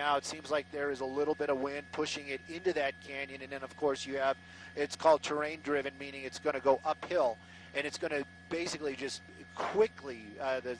now. It seems like there is a little bit of wind pushing it into that canyon, and then of course you have, it's called terrain driven, meaning it's going to go uphill, and it's going to basically just quickly,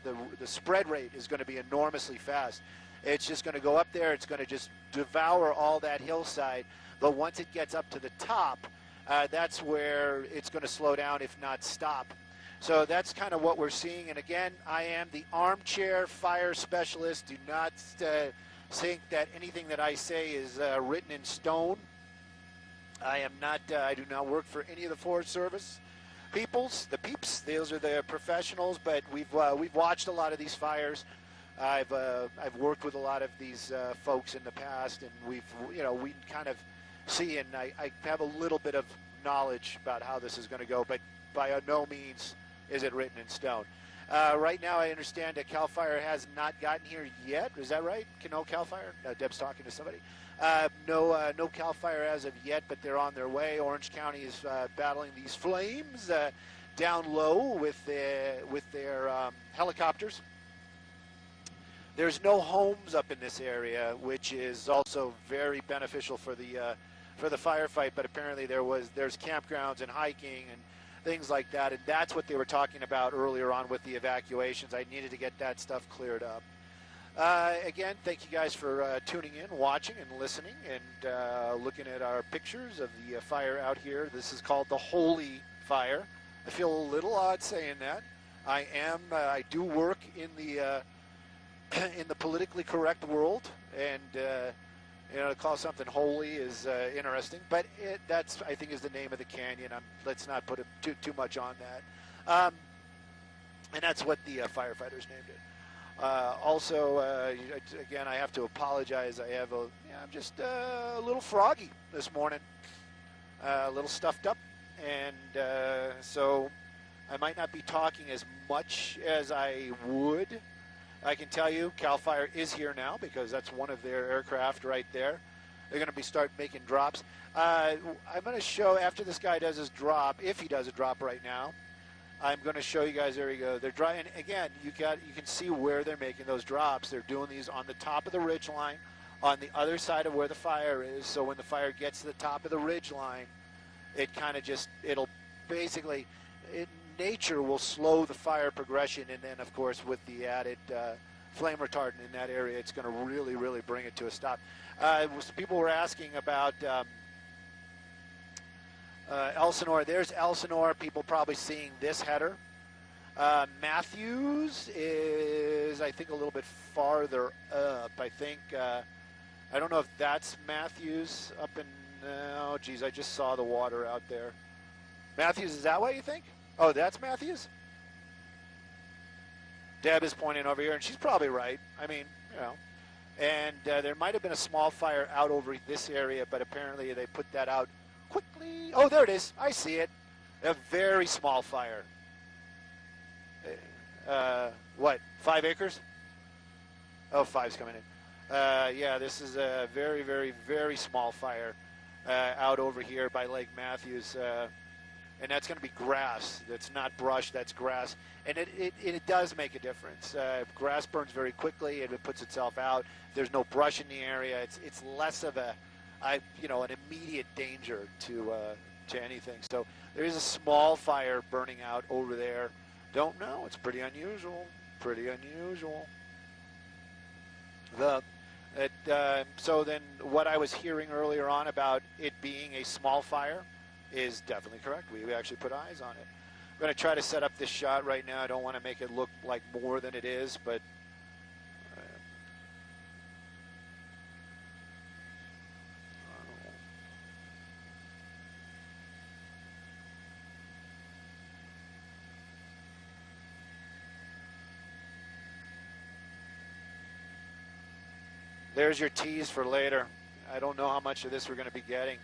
the spread rate is going to be enormously fast. It's just going to go up there, it's going to just devour all that hillside, but once it gets up to the top, that's where it's going to slow down, if not stop. So that's kind of what we're seeing. And again, I am the armchair fire specialist. Do not think that anything that I say is written in stone. I am not, I do not work for any of the Forest Service peeps. Those are the professionals, but we've watched a lot of these fires. I've worked with a lot of these folks in the past, and we kind of see, and I have a little bit of knowledge about how this is going to go, but by no means is it written in stone. Right now, I understand that CAL FIRE has not gotten here yet. Is that right? No CAL FIRE? No, Deb's talking to somebody. No CAL FIRE as of yet, but they're on their way. Orange County is battling these flames down low with their helicopters. There's no homes up in this area, which is also very beneficial for the firefight. But apparently there's campgrounds and hiking and things like that, and that's what they were talking about earlier on with the evacuations. I needed to get that stuff cleared up. Again, thank you guys for tuning in, watching, and listening, and looking at our pictures of the fire out here. This is called the Holy Fire. I feel a little odd saying that. I do work in the politically correct world, and to call something holy is interesting, but that's, I think, is the name of the canyon. Let's not put too much on that. And that's what the firefighters named it. Also, again, I have to apologize. I'm just a little froggy this morning, a little stuffed up, and so I might not be talking as much as I would. I can tell you CAL FIRE is here now because that's one of their aircraft right there. They're going to start making drops. I'm going to show, after this guy does his drop, if he does a drop right now, I'm going to show you guys. There you go. They're drying. Again, you can see where they're making those drops. They're doing these on the top of the ridge line, on the other side of where the fire is. So when the fire gets to the top of the ridge line, it kind of just, it'll basically, nature will slow the fire progression, and then of course with the added flame retardant in that area, it's going to really, really bring it to a stop. People were asking about Elsinore. There's Elsinore. People probably seeing this header. Matthews is, I think, a little bit farther up. I think, I don't know if that's Matthews up in, oh geez, I just saw the water out there. Matthews, is that what you think? Oh, that's Matthews? Deb is pointing over here, and she's probably right. I mean, and there might have been a small fire out over this area, but apparently they put that out quickly. Oh, there it is. I see it. A very small fire. What, 5 acres? Oh, 5's coming in. Yeah, this is a very, very, very small fire out over here by Lake Matthews. And that's going to be grass. That's not brush, that's grass. And it does make a difference. Grass burns very quickly and it puts itself out. There's no brush in the area. It's less of an immediate danger to anything. So there is a small fire burning out over there. Don't know. It's pretty unusual. Pretty unusual. So then what I was hearing earlier on about it being a small fire is definitely correct. We actually put eyes on it. I'm going to try to set up this shot right now. I don't want to make it look like more than it is, but there's your tease for later. I don't know how much of this we're going to be getting.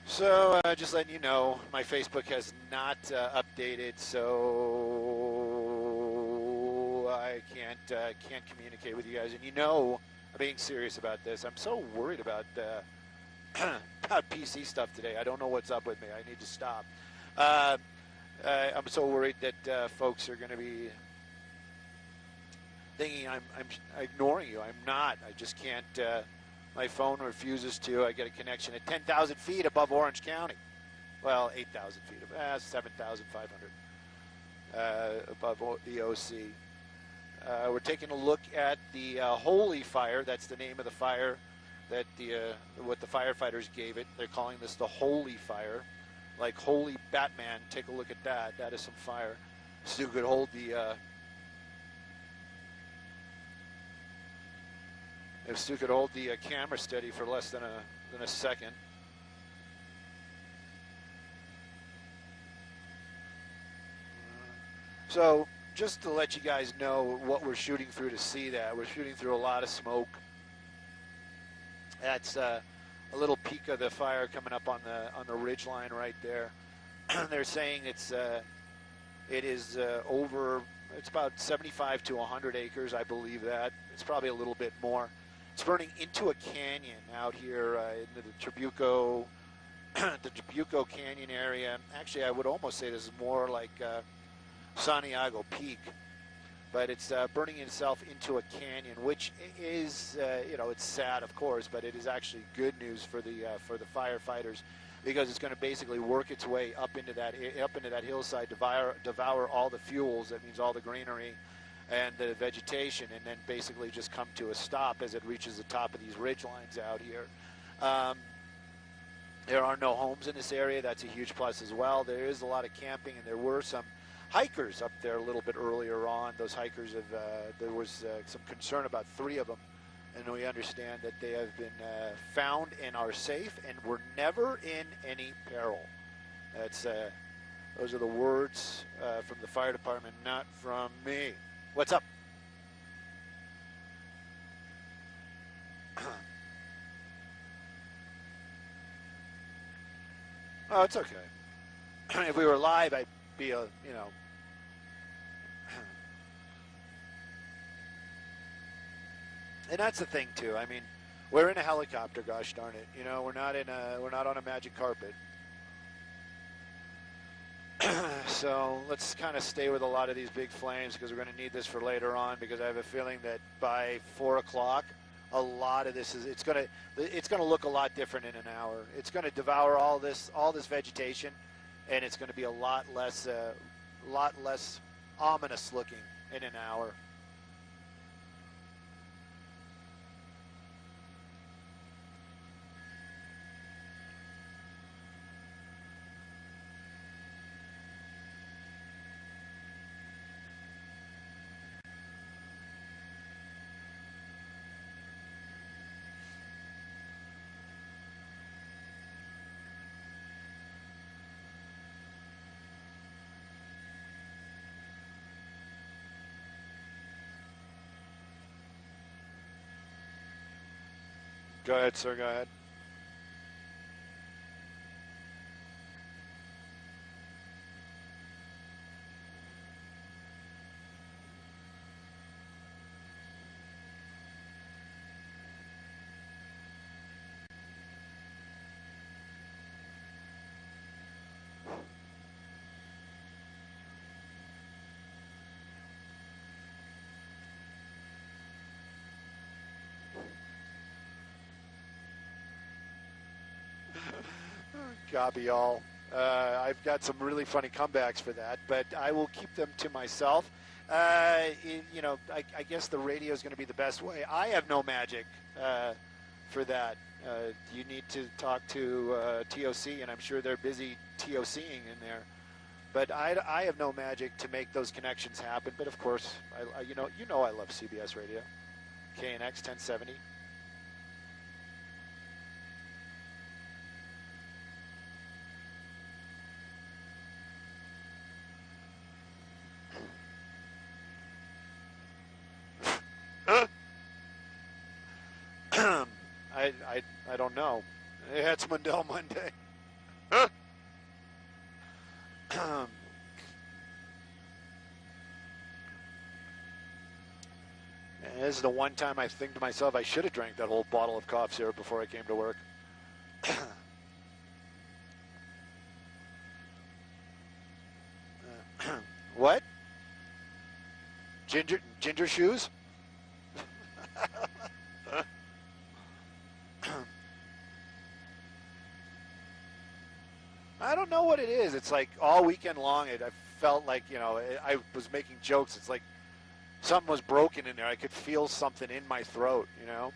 So just letting you know, my Facebook has not updated, so I can't communicate with you guys. And you know, I'm being serious about this. I'm so worried about about PC stuff today. I don't know what's up with me. I need to stop. I'm so worried that folks are going to be thinking I'm ignoring you. I'm not. I just can't. My phone refuses to. I get a connection at 10,000 feet above Orange County. Well, 8,000 feet, 7,500 above the OC. We're taking a look at the Holy Fire. That's the name of the fire that what the firefighters gave it. They're calling this the Holy Fire, like Holy Batman. Take a look at that. That is some fire. Stu could hold the. If Stu could hold the camera steady for less than a second. So just to let you guys know what we're shooting through to see that. We're shooting through a lot of smoke. That's a little peak of the fire coming up on the ridge line right there. They're saying it is over, it's about 75 to 100 acres, I believe that. It's probably a little bit more. It's burning into a canyon out here in the Trabuco, the Trabuco Canyon area. Actually, I would almost say this is more like Santiago Peak, but it's burning itself into a canyon, which is, it's sad, of course, but it is actually good news for the firefighters, because it's going to basically work its way up into that hillside, devour all the fuels. That means all the greenery and the vegetation, and then basically just come to a stop as it reaches the top of these ridge lines out here. There are no homes in this area. That's a huge plus as well. There is a lot of camping, and there were some hikers up there a little bit earlier on. Those hikers there was some concern about 3 of them, and we understand that they have been found and are safe and were never in any peril. Those are the words from the fire department, not from me. What's up? Oh, it's okay. If we were live, I'd be and that's the thing too. I mean, we're in a helicopter, gosh darn it. We're not on a magic carpet. So let's kind of stay with a lot of these big flames, because we're going to need this for later on, because I have a feeling that by 4 o'clock, a lot of this it's going to look a lot different in an hour. It's going to devour all this vegetation, and it's going to be a lot less ominous looking in an hour. Go ahead, sir. Go ahead. Copy all. I've got some really funny comebacks for that, but I will keep them to myself. I guess the radio is going to be the best way. I have no magic for that. You need to talk to TOC, and I'm sure they're busy TOCing in there. But I have no magic to make those connections happen. But of course, I love CBS Radio, KNX 1070. I don't know. It's Mundell Monday. And this is the one time I think to myself, I should have drank that whole bottle of cough syrup before I came to work. What? Ginger shoes? I don't know what it is. It's like all weekend long, I felt like, you know, I was making jokes. It's like something was broken in there. I could feel something in my throat, you know.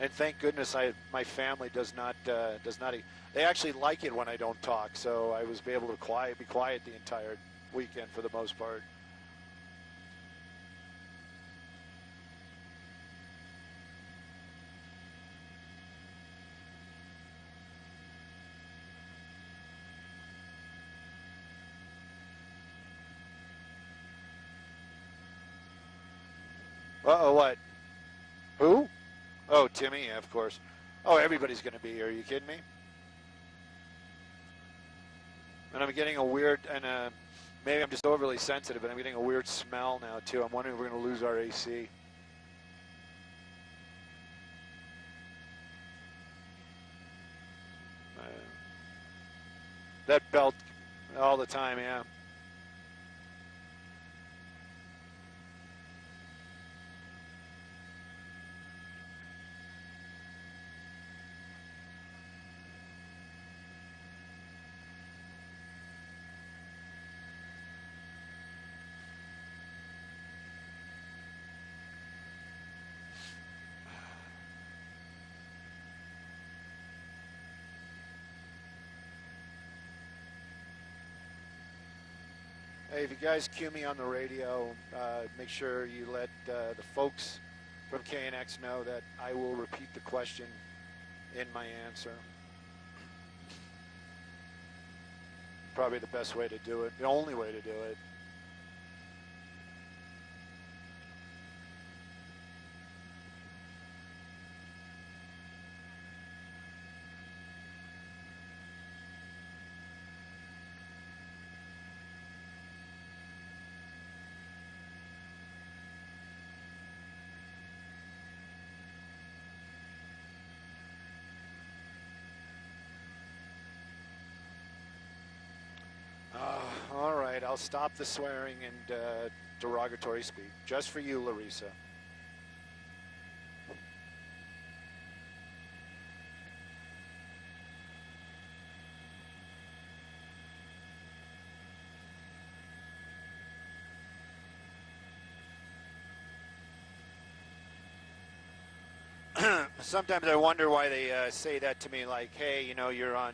And thank goodness my family does not. They actually like it when I don't talk, so I was able to be quiet the entire weekend for the most part. Uh-oh, what? Who? Oh, Timmy, yeah, of course. Oh, everybody's going to be here. Are you kidding me? And I'm getting a weird, and maybe I'm just overly sensitive, but I'm getting a weird smell now, too. I'm wondering if we're going to lose our AC. That belt all the time, yeah. Hey, if you guys cue me on the radio, make sure you let the folks from KNX know that I will repeat the question in my answer. Probably the best way to do it, the only way to do it. All right, I'll stop the swearing and derogatory speech, just for you, Larissa. Sometimes I wonder why they say that to me, like, hey, you know, you're on